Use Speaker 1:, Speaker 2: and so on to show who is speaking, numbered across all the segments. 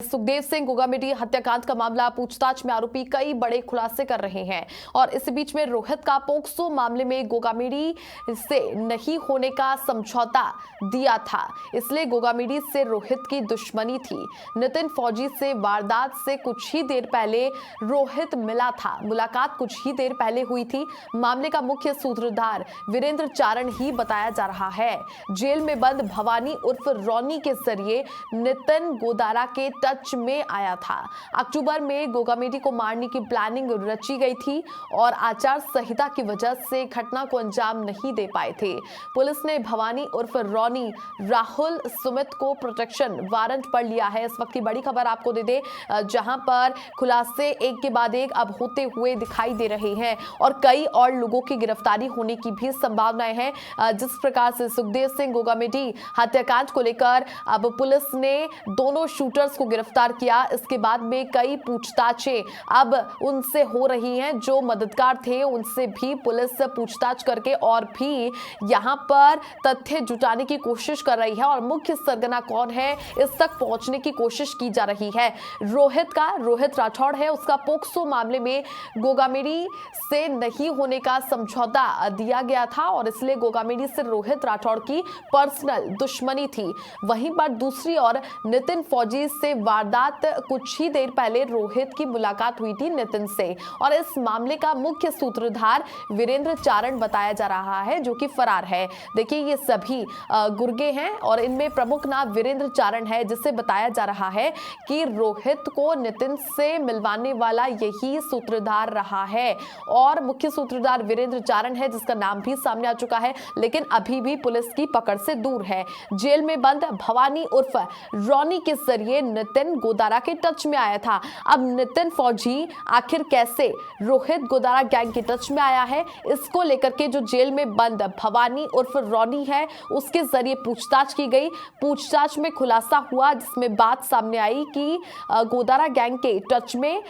Speaker 1: सुखदेव सिंह गोगामेडी हत्याकांड का मामला पूछताछ में आरोपी कई बड़े खुलासे कर रहे हैं और इस बीच में रोहित का पोक्सो मामले में गोगामेडी से नहीं होने का समझौता दिया था, इसलिए गोगामेडी से रोहित की दुश्मनी थी। नितिन फौजी से वारदात से कुछ ही देर पहले रोहित मिला था, मुलाकात कुछ ही देर पहले हुई थी। मामले का मुख्य सूत्रधार वीरेंद्र चारण ही बताया जा रहा है। जेल में बंद भवानी उर्फ रॉनी के जरिए नितिन गोदारा के टच में आया था। अक्टूबर में गोगामेडी को मारने की प्लानिंग रची गई थी और आचार संहिता की वजह से घटना को अंजाम नहीं दे पाए थे। पुलिस ने भवानी उर्फ रॉनी राहुल सुमित को प्रोटेक्शन वारंट पर लिया है। इस वक्त की बड़ी खबर आपको दे दे, जहां पर खुलासे एक के बाद एक अब होते हुए दिखाई दे रहे हैं और कई और लोगों की गिरफ्तारी होने की भी संभावनाएं हैं। जिस प्रकार से सुखदेव सिंह गोगामेडी हत्याकांड को लेकर अब पुलिस ने दोनों शूटर्स को गिरफ्तार किया, इसके बाद में कई पूछताछें अब उनसे हो रही हैं। जो मददगार थे उनसे भी पुलिस पूछताछ करके और भी यहां पर तथ्य जुटाने की कोशिश कर रही है और मुख्य सरगना कौन है इस तक पहुंचने की कोशिश की जा रही है। रोहित राठौड़ है, उसका पोक्सो मामले में गोगामेडी से नहीं होने का समझौता दिया गया था और इसलिए गोगामेडी से रोहित राठौड़ की पर्सनल दुश्मनी थी। वहीं पर दूसरी ओर नितिन फौजी से वारदात कुछ ही देर पहले रोहित की मुलाकात हुई थी नितिन से और इस मामले का मुख्य सूत्रधार वीरेंद्र चारण बताया जा रहा है, जो कि फरार है। देखिए, ये सभी गुर्गे हैं और इनमें प्रमुख नाम वीरेंद्र चारण है, जिससे बताया जा रहा है कि रोहित को नितिन से मिलवाने वाला यही सूत्रधार रहा है और मुख्य सूत्रधार वीरेंद्र चारण है, जिसका नाम भी सामने आ चुका है, लेकिन अभी भी पुलिस की पकड़ से दूर है। जेल में बंद भवानी उर्फ रॉनी के जरिए नितिन गोदारा के टच में आया था। अब नितिन फौजी आखिर कैसे रोहित गोदारा गैंग के टच में आया है, इसको लेकर के जो जेल में बंद भवानी उर्फ रॉनी है उसके जरिए पूछताछ की गई। पूछताछ में खुलासा हुआ, जिसमें बात सामने आई कि गोदारा गैंग के टच में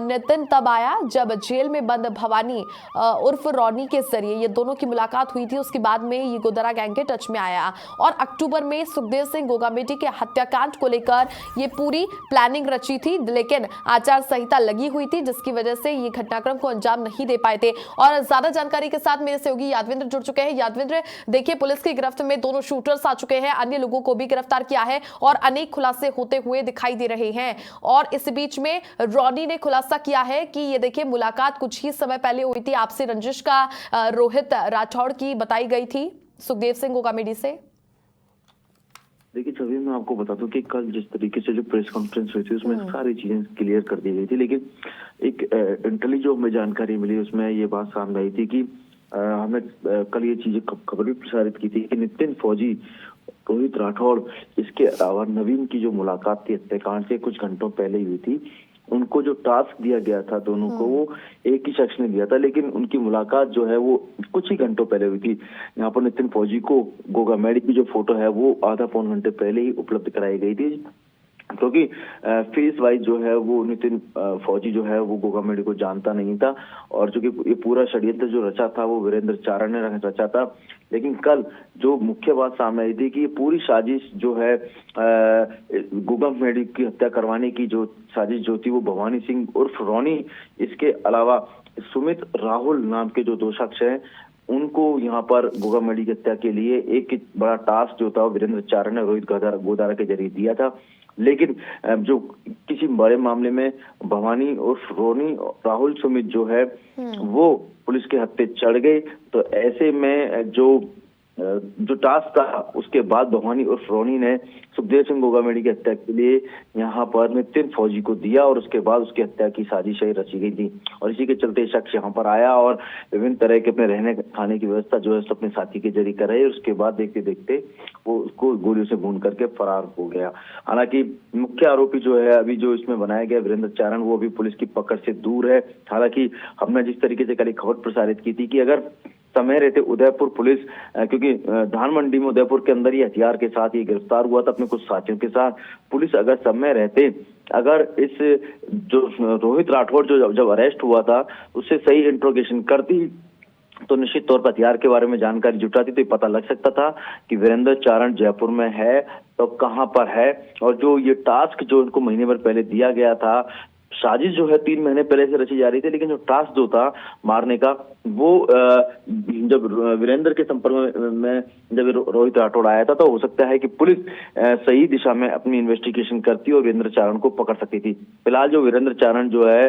Speaker 1: नितिन तब आया जब जेल में बंद भवानी उर्फ रॉनी के जरिए ये दोनों की मुलाकात हुई थी। उसके बाद में ये गोदारा गैंग के टच में आया और अक्टूबर में सुखदेव सिंह गोगामेडी के हत्याकांड को लेकर ये पूरी प्लानिंग रची थी, लेकिन आचार संहिता लगी हुई थी, जिसकी वजह से ये घटनाक्रम को अंजाम नहीं दे पाए थे। और ज्यादा जानकारी के साथ मेरे सहयोगी यादविंद्र जुड़ चुके हैं। यादविंद्र, देखिए, पुलिस की गिरफ्त में दोनों शूटर्स आ चुके हैं, अन्य लोगों को भी गिरफ्तार किया है और अनेक खुलासे होते हुए दिखाई दे रहे हैं और इस बीच में रॉनी ने खुलासा किया है कि ये देखिए, मुलाकात कुछ ही समय पहले हुई थी आपसे रंजिश का रोहित राठौड़ की बताई गई थी सुखदेव सिंह गोगामेडी से।
Speaker 2: देखिए छवि, मैं आपको बता दूं कि कल जिस तरीके से जो प्रेस कॉन्फ्रेंस हुई थी उसमें सारी चीजें क्लियर कर दी गई थी, लेकिन एक इंटरली जो हमें जानकारी मिली उसमें ये बात सामने आई थी कि हमने कल ये चीजें खबर भी प्रसारित की थी कि नितिन फौजी, रोहित राठौड़, इसके अलावा नवीन की जो मुलाकात थी हत्याकांड से कुछ घंटों पहले ही हुई थी। उनको जो टास्क दिया गया था दोनों को, वो एक ही शख्स ने दिया था, लेकिन उनकी मुलाकात जो है वो कुछ ही घंटों पहले हुई थी। यहाँ पर नितिन फौजी को गोगामेडी की जो फोटो है वो आधा पौन घंटे पहले ही उपलब्ध कराई गई थी, क्योंकि फेस वाइज जो है वो नितिन फौजी जो है वो गोगामेडी को जानता नहीं था और जो कि ये पूरा षड्यंत्र जो रचा था वो वीरेंद्र चारण ने रचा था। लेकिन कल जो मुख्य बात सामने आई थी कि ये पूरी साजिश जो है गोगामेडी की हत्या करवाने की जो साजिश जो थी वो भवानी सिंह उर्फ रॉनी, इसके अलावा सुमित राहुल नाम के जो दो शख्स हैं, उनको यहाँ पर गोगामेडी की हत्या के लिए एक बड़ा टास्क जो था वीरेंद्र चारण ने रोहित गोदारा के जरिए दिया था। लेकिन जो किसी बड़े मामले में भवानी उर्फ रोनी राहुल सुमित जो है वो पुलिस के हत्थे चढ़ गए, तो ऐसे में जो टास्क था उसके बाद भवानी उर्फ रोनी ने सुखदेव सिंह गोगामेडी की हत्या के लिए यहाँ पर नितिन फौजी को दिया और उसके बाद उसकी हत्या की साजिश रची गई थी और इसी के चलते शख्स यहाँ पर आया और विभिन्न तरह के अपने रहने खाने की व्यवस्था जो है अपने साथी के जरिए कराई और उसके बाद देखते देखते वो उसको गोलियों से भून करके फरार हो गया। हालांकि मुख्य आरोपी जो है अभी जो इसमें बनाया गया वीरेंद्र चारण, वो अभी पुलिस की पकड़ से दूर है। हालांकि हमने जिस तरीके से कल खबर प्रसारित की थी कि अगर समय रहते उदयपुर पुलिस, क्योंकि धान मंडी में उदयपुर के अंदर ही हथियार के साथ ये गिरफ्तार हुआ था अपने कुछ साथियों के साथ, पुलिस अगर समय रहते अगर इस जो रोहित राठौड़ जो जब अरेस्ट हुआ था उससे सही इंट्रोगेशन करती तो निश्चित तौर पर हथियार के बारे में जानकारी जुटाती तो ये पता लग सकता था कि वीरेंद्र चारण जयपुर में है तो कहां पर है। और जो ये टास्क जो उनको महीने भर पहले दिया गया था, साजिश जो है 3 महीने पहले से रची जा रही थी, लेकिन जो टास्क जो था मारने का वो जब वीरेंद्र के संपर्क में जब रोहित राठौड़ आया था तो हो सकता है कि पुलिस सही दिशा में अपनी इन्वेस्टिगेशन करती और वीरेंद्र चारण को पकड़ सकती थी। फिलहाल जो वीरेंद्र चारण जो है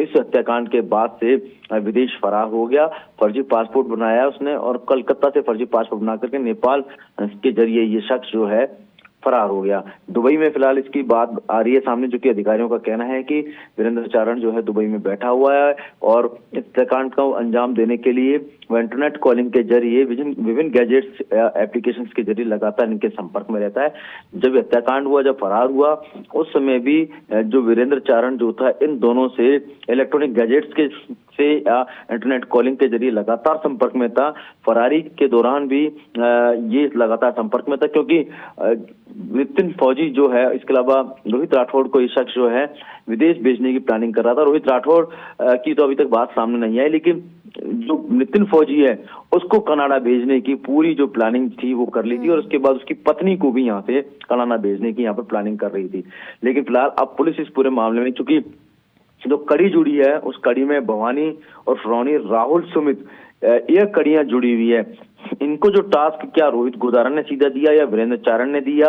Speaker 2: इस हत्याकांड के बाद से विदेश फरार हो गया, फर्जी पासपोर्ट बनाया उसने और कलकत्ता से फर्जी पासपोर्ट बना करके नेपाल के जरिए ये शख्स जो है फरार हो गया। दुबई में फिलहाल इसकी बात आ रही है सामने, जो कि अधिकारियों का कहना है कि वीरेंद्र चारण जो है दुबई में बैठा हुआ है और इस हत्याकांड को अंजाम देने के लिए वो इंटरनेट कॉलिंग के जरिए विभिन्न गैजेट्स एप्लीकेशंस के जरिए लगातार इनके संपर्क में रहता है। जब हत्याकांड हुआ, जब फरार हुआ, उस समय भी जो वीरेंद्र चारण जो था इन दोनों से इलेक्ट्रॉनिक गैजेट्स के से इंटरनेट कॉलिंग के जरिए लगातार संपर्क में था। फरारी के दौरान भी ये लगातार संपर्क में था, क्योंकि नितिन फौजी जो है, इसके अलावा रोहित राठौड़ को ये शख्स जो है विदेश भेजने की प्लानिंग कर रहा था। रोहित राठौड़ की तो अभी तक बात सामने नहीं आई, लेकिन जो नितिन फौजी है उसको कनाडा भेजने की पूरी जो प्लानिंग थी वो कर ली थी और उसके बाद उसकी पत्नी को भी यहाँ से कनाडा भेजने की यहाँ पर प्लानिंग कर रही थी। लेकिन फिलहाल अब पुलिस इस पूरे मामले में, चूंकि जो कड़ी जुड़ी है उस कड़ी में भवानी और फ्रौनी, राहुल, सुमित, यह कड़ियां जुड़ी हुई है। इनको जो टास्क क्या रोहित गोदारा ने सीधा दिया या वीरेंद्र चारण ने दिया,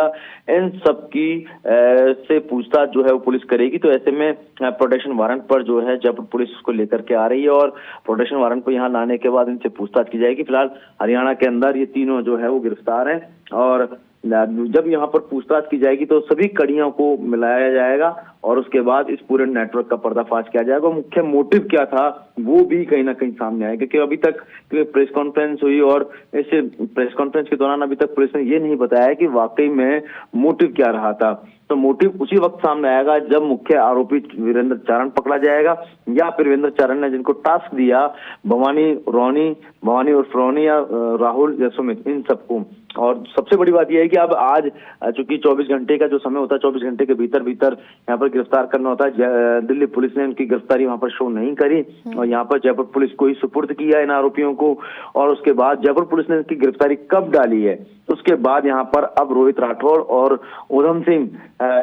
Speaker 2: इन सब की से पूछताछ जो है वो पुलिस करेगी। तो ऐसे में प्रोटेक्शन वारंट पर जो है जयपुर पुलिस उसको लेकर के आ रही है और प्रोटेक्शन वारंट पर यहाँ लाने के बाद इनसे पूछताछ की जाएगी। फिलहाल हरियाणा के अंदर ये तीनों जो है वो गिरफ्तार हैं और जब यहाँ पर पूछताछ की जाएगी तो सभी कड़ियों को मिलाया जाएगा और उसके बाद इस पूरे नेटवर्क का पर्दाफाश किया जाएगा। मुख्य मोटिव क्या था वो भी कहीं ना कहीं सामने आएगा, क्योंकि अभी तक प्रेस कॉन्फ्रेंस हुई और इस प्रेस कॉन्फ्रेंस के दौरान अभी तक पुलिस ने ये नहीं बताया कि वाकई में मोटिव क्या रहा था। तो मोटिव उसी वक्त सामने आएगा जब मुख्य आरोपी वीरेंद्र चारण पकड़ा जाएगा या फिर वीरेंद्र चारण ने जिनको टास्क दिया भवानी और फ्रौनी या राहुल या सुमित, इन सबको। और सबसे बड़ी बात यह है कि अब आज चूंकि 24 घंटे का जो समय होता है, 24 घंटे के भीतर यहाँ पर गिरफ्तार करना होता है। दिल्ली पुलिस ने उनकी गिरफ्तारी वहां पर शो नहीं करी और यहाँ पर जयपुर पुलिस को ही सुपुर्द किया इन आरोपियों को। और उसके बाद जयपुर पुलिस ने इनकी गिरफ्तारी कब डाली है, उसके बाद यहाँ पर अब रोहित राठौड़ और उधम सिंह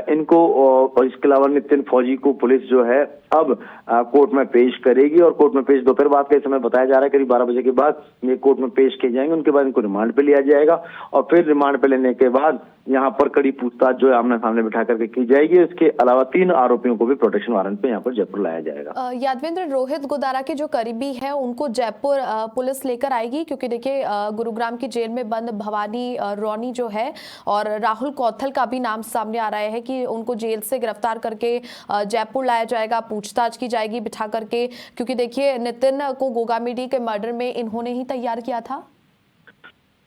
Speaker 2: इनको और इसके अलावा नितिन फौजी को पुलिस जो है अब कोर्ट में पेश करेगी और कोर्ट में पेश दोपहर बाद का समय बताया जा रहा है, करीब 12 बजे के बाद ये कोर्ट में पेश किए जाएंगे। उनके बाद इनको रिमांड पे लिया जाएगा और फिर रिमांड पे लेने के बाद यहाँ पर कड़ी पूछताछ जो है आमने सामने बिठा करके की जाएगी। इसके अलावा 3 आरोपियों को भी प्रोटेक्शन वारंट पे यहाँ पर जयपुर लाया जाएगा।
Speaker 1: यादवेंद्र, रोहित गोदारा के जो करीबी है उनको जयपुर पुलिस लेकर आएगी, क्योंकि देखिए गुरुग्राम की जेल में बंद भवानी रौनी जो है और राहुल कौथल का भी नाम सामने आ रहा है कि उनको जेल से गिरफ्तार करके जयपुर लाया जाएगा, पूछताछ की जाएगी बिठा करके, क्योंकि देखिए नितिन को गोगामेडी के मर्डर में इन्होंने ही तैयार किया था।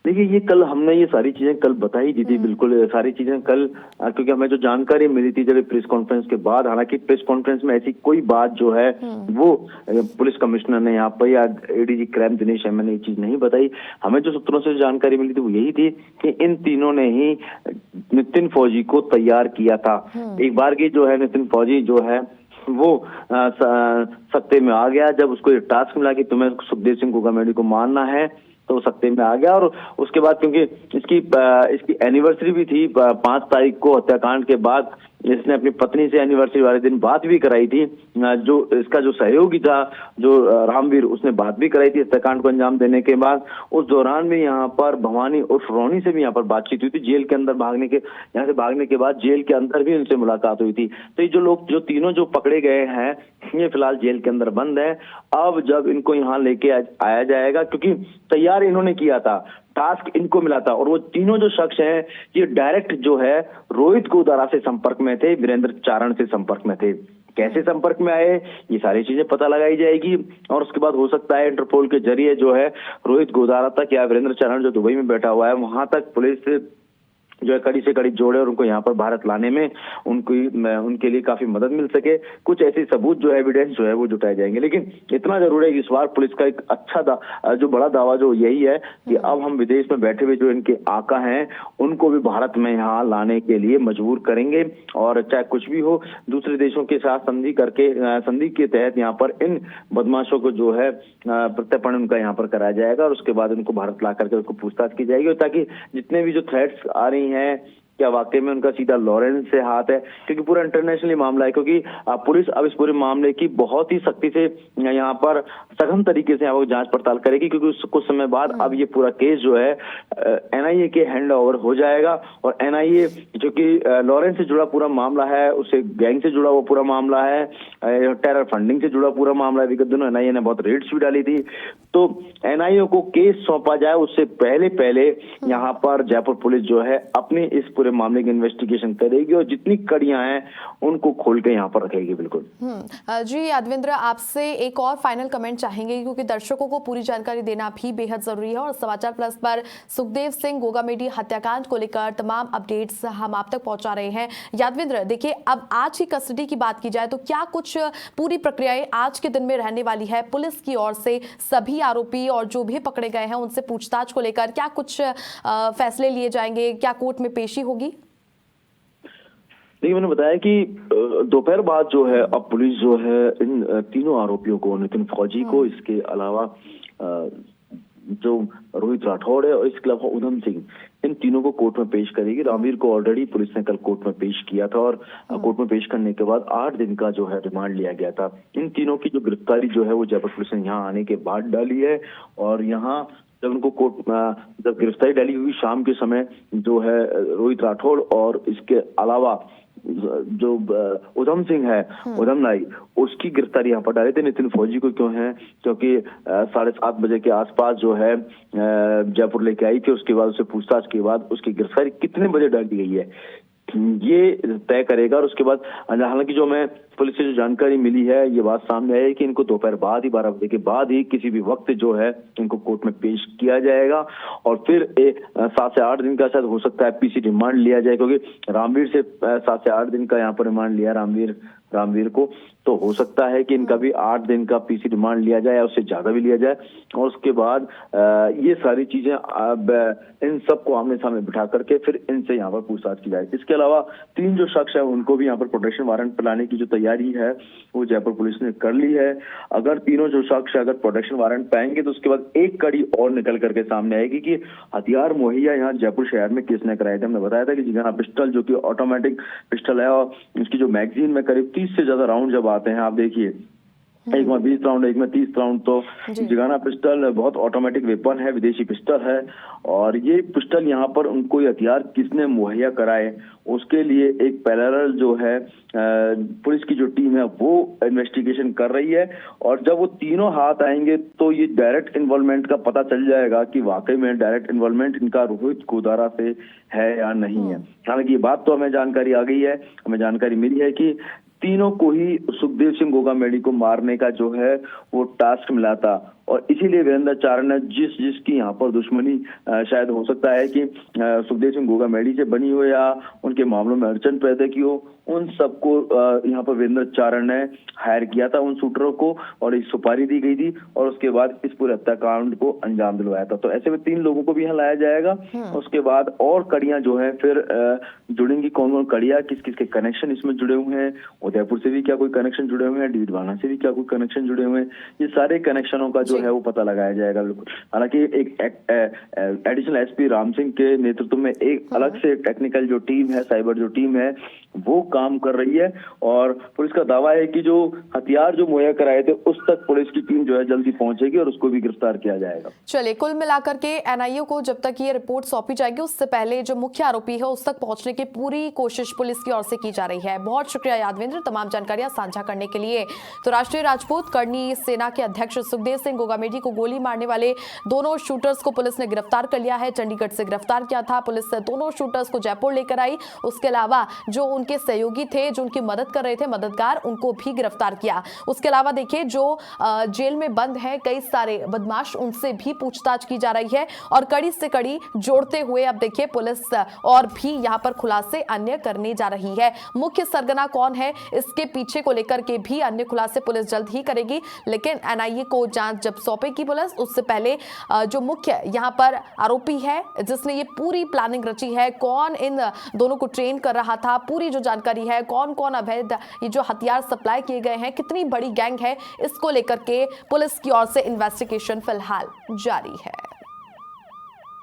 Speaker 2: देखिए ये कल हमने ये सारी चीजें कल बताई दी थी, बिल्कुल सारी चीजें कल, क्योंकि हमें जो जानकारी मिली थी जब प्रेस कॉन्फ्रेंस के बाद, हालांकि प्रेस कॉन्फ्रेंस में ऐसी कोई बात जो है वो पुलिस कमिश्नर ने यहाँ पर या एडीजी क्राइम दिनेश एम ने ये चीज नहीं बताई। हमें जो सूत्रों से जानकारी मिली थी वो यही थी कि इन तीनों ने ही नितिन फौजी को तैयार किया था। एक बार की जो है नितिन फौजी जो है वो सत्ते में आ गया जब उसको ये टास्क मिला कि तुम्हें सुखदेव सिंह गोगामेडी को मारना है, तो सत्ते में आ गया। और उसके बाद क्योंकि इसकी एनिवर्सरी भी थी 5 तारीख को हत्याकांड के बाद, इसने अपनी पत्नी से एनिवर्सरी वाले दिन बात भी कराई थी। जो इसका जो सहयोगी था जो रामवीर, उसने बात भी कराई थी हत्याकांड को अंजाम देने के बाद। उस दौरान भी यहाँ पर भवानी और फ्रौनी से भी यहाँ पर बातचीत हुई थी। जेल के अंदर यहाँ से भागने के बाद जेल के अंदर भी उनसे मुलाकात हुई थी। तो ये जो तीनों जो पकड़े गए हैं ये फिलहाल जेल के अंदर बंद है। अब जब इनको यहाँ लेके आया जाएगा, क्योंकि तैयार इन्होंने किया था, टास्क इनको मिला था और वो तीनों जो शख्स हैं ये डायरेक्ट जो है रोहित गोदारा से संपर्क में थे, वीरेंद्र चारण से संपर्क में थे। कैसे संपर्क में आए ये सारी चीजें पता लगाई जाएगी और उसके बाद हो सकता है इंटरपोल के जरिए जो है रोहित गोदारा तक या वीरेंद्र चारण जो दुबई में बैठा हुआ है वहां तक पुलिस जो है कड़ी से कड़ी जोड़े और उनको यहाँ पर भारत लाने में उनके लिए काफी मदद मिल सके। कुछ ऐसे सबूत जो है, एविडेंस जो है वो जुटाए जाएंगे। लेकिन इतना जरूर है कि इस बार पुलिस का एक अच्छा जो बड़ा दावा जो यही है कि अब हम विदेश में बैठे हुए जो इनके आका हैं उनको भी भारत में यहाँ लाने के लिए मजबूर करेंगे, और चाहे कुछ भी हो दूसरे देशों के साथ संधि के तहत यहाँ पर इन बदमाशों को जो है प्रत्यर्पण उनका यहाँ पर कराया जाएगा, और उसके बाद उनको भारत ला करके उसको पूछताछ की जाएगी, ताकि जितने भी जो थ्रेट्स आ रही हैं क्या वाकई में उनका सीधा लॉरेंस से हाथ है, क्योंकि पूरा इंटरनेशनली मामला है। क्योंकि पुलिस अब इस पूरे मामले की बहुत ही सख्ती से यहाँ पर सघन तरीके से यहाँ पर जांच पड़ताल करेगी, क्योंकि कुछ समय बाद अब ये पूरा केस जो है एनआईए के हैंड ओवर हो जाएगा, और एनआईए जो कि लॉरेंस से जुड़ा पूरा मामला है, उसे गैंग से जुड़ा वो पूरा मामला है, टेरर फंडिंग से जुड़ा पूरा मामला है। विगत दिनों एनआईए ने बहुत रेड्स भी डाली थी, तो एनआईए को केस सौंपा जाए उससे पहले यहाँ पर जयपुर पुलिस जो है अपनी इस पूरे मामले की इन्वेस्टिगेशन करेगी, और जितनी कड़ियां हैं उनको खोल के यहाँ पर रखेगी। बिल्कुल
Speaker 1: जी यादवेंद्र, आपसे एक और फाइनल कमेंट चाहेंगे, क्योंकि दर्शकों को पूरी जानकारी देना भी बेहद जरूरी है, और समाचार प्लस पर सुखदेव सिंह गोगामेडी हत्याकांड को लेकर तमाम अपडेट्स हम आप तक पहुंचा रहे हैं। यादवेंद्र, देखिए अब आज की कस्टडी की बात की जाए तो क्या कुछ पूरी प्रक्रियाएं आज के दिन में रहने वाली है? पुलिस की ओर से सभी आरोपी और जो भी पकड़े गए हैं उनसे पूछताछ को लेकर क्या कुछ फैसले लिए जाएंगे? क्या कोर्ट में पेशी होगी?
Speaker 2: देखिए, मैंने बताया कि दोपहर बाद जो है अब पुलिस जो है इन तीनों आरोपियों को, नितिन फौजी को, इसके अलावा जो रोहित राठौड़ है और इसके अलावा उधम सिंह, इन तीनों को कोर्ट में पेश करेगी। रामवीर को ऑलरेडी पुलिस ने कल कोर्ट में पेश किया था, और कोर्ट में पेश करने के बाद 8 दिन का जो है रिमांड लिया गया था। इन तीनों की जो गिरफ्तारी जो है वो जयपुर पुलिस ने यहाँ आने के बाद डाली है, और यहाँ जब उनको कोर्ट जब गिरफ्तारी डाली हुई शाम के समय जो है रोहित राठौड़ और इसके अलावा जो उधम सिंह है, उधम नाई, उसकी गिरफ्तारी यहाँ पर डाले थे। नितिन फौजी को क्यों है? क्योंकि 7:30 बजे के आसपास जो है जयपुर लेके आई थी, उसके बाद उसे पूछताछ के बाद उसकी गिरफ्तारी कितने बजे डाल दी गई है ये तय करेगा। और उसके बाद हालांकि जो मैं पुलिस से जो जानकारी मिली है ये बात सामने आई है कि इनको दोपहर बाद ही 12 बजे के बाद ही किसी भी वक्त जो है इनको कोर्ट में पेश किया जाएगा, और फिर 7 से 8 दिन का शायद हो सकता है पीसी रिमांड लिया जाए, क्योंकि रामवीर से 7 से 8 दिन का यहाँ पर रिमांड लिया रामवीर को, तो हो सकता है कि इनका भी 8 दिन का पीसी रिमांड लिया जाए या उससे ज्यादा भी लिया जाए, और उसके बाद ये सारी चीजें अब इन सबको आमने सामने बिठा करके फिर इनसे यहाँ पर पूछताछ की जाए। इसके अलावा 3 जो शख्स है उनको भी यहाँ पर प्रोटेक्शन वारंट पर लाने की जो तैयारी है वो जयपुर पुलिस ने कर ली है। अगर तीनों जो शख्स अगर प्रोटेक्शन वारंट पाएंगे तो उसके बाद एक कड़ी और निकल करके सामने आएगी कि हथियार मुहैया यहाँ जयपुर शहर में किसने कराए थे। हमने बताया था कि जिगाना पिस्टल जो कि ऑटोमेटिक पिस्टल है, और इसकी जो मैगजीन में करीब 30 से ज्यादा राउंड जब आते हैं, आप देखिए एक में 20 राउंड, एक में 30 राउंड, तो जिगाना पिस्टल बहुत ऑटोमेटिक वेपन है, विदेशी पिस्टल है, और ये पिस्टल यहाँ पर उनको हथियार किसने मुहैया कराए उसके लिए एक पैरेलल जो है पुलिस की जो टीम है वो इन्वेस्टिगेशन कर रही है, और जब वो तीनों हाथ आएंगे तो ये डायरेक्ट इन्वॉल्वमेंट का पता चल जाएगा कि वाकई में डायरेक्ट इन्वॉल्वमेंट इनका रोहित गोदारा से है या नहीं है। हालांकि ये बात तो हमें जानकारी आ गई है, हमें जानकारी मिली है कि तीनों को ही सुखदेव सिंह गोगामेडी को मारने का जो है वो टास्क मिला था, और इसीलिए वीरेंद्र चारण ने जिसकी यहाँ पर दुश्मनी शायद हो सकता है कि सुखदेव सिंह गोगामेडी से बनी हो या उनके मामलों में अड़चन पैदा की हो, उन सबको यहाँ पर वीरेंद्र चारण ने हायर किया था, उन शूटरों को, और एक सुपारी दी गई थी, और उसके बाद इस पूरे हत्याकांड को अंजाम दिलवाया था। तो ऐसे में 3 लोगों को भी यहाँ लाया जाएगा। उसके बाद और कड़ियां जो है फिर जुड़ेंगी, कौन कौन कड़ियां, किस किस के कनेक्शन इसमें जुड़े हुए हैं, उदयपुर से भी क्या कोई कनेक्शन जुड़े हुए हैं, डीडवाना से भी क्या कोई कनेक्शन जुड़े हुए हैं, ये सारे कनेक्शनों का जो है वो पता लगाया जाएगा। हालांकि एक एडिशनल एसपी राम सिंह के नेतृत्व में एक अलग से टेक्निकल जो टीम है, साइबर जो टीम है, वो काम कर रही है, और पुलिस का दावा है कि जो हथियार जो मुहैया कराए थे उस तक पुलिस की टीम जो है जल्दी पहुंचेगी और उसको भी गिरफ्तार किया जाएगा।
Speaker 1: चलिए, कुल मिलाकर के एनआईए को जब तक ये रिपोर्ट सौंपी जाएगी उससे पहले जो मुख्य आरोपी है उस तक पहुंचने की पूरी कोशिश पुलिस की ओर से की जा रही है। बहुत शुक्रिया यादवेंद्र तमाम जानकारियां साझा करने के लिए। तो राष्ट्रीय राजपूत करनी सेना के अध्यक्ष सुखदेव सिंह गोगामेडी को गोली मारने वाले दोनों शूटर्स को पुलिस ने गिरफ्तार कर लिया है। चंडीगढ़ से गिरफ्तार किया था पुलिस, दोनों शूटर्स को जयपुर लेकर आई। उसके अलावा जो उनके सहयोगी थे, जो उनकी मदद कर रहे थे, मददगार, उनको भी गिरफ्तार किया। उसके अलावा देखिए जो जेल में बंद है कई सारे बदमाश, उनसे भी पूछताछ की जा रही है और कड़ी से कड़ी जोड़ते हुए अब देखिए पुलिस और भी यहां पर खुलासे अन्य करने जा रही है। मुख्य सरगना कौन है, इसके पीछे को लेकर के भी अन्य खुलासे पुलिस जल्द ही करेगी, लेकिन एनआईए को जांच जब सौंपेगी पुलिस, उससे पहले जो मुख्य यहां पर आरोपी है जिसने ये पूरी प्लानिंग रची है, कौन इन दोनों को ट्रेन कर रहा था, पूरी जो जानकारी है, कौन कौन अवैध ये जो हथियार सप्लाई किए गए हैं, कितनी बड़ी गैंग है, इसको लेकर के पुलिस की ओर से इन्वेस्टिगेशन फिलहाल जारी है।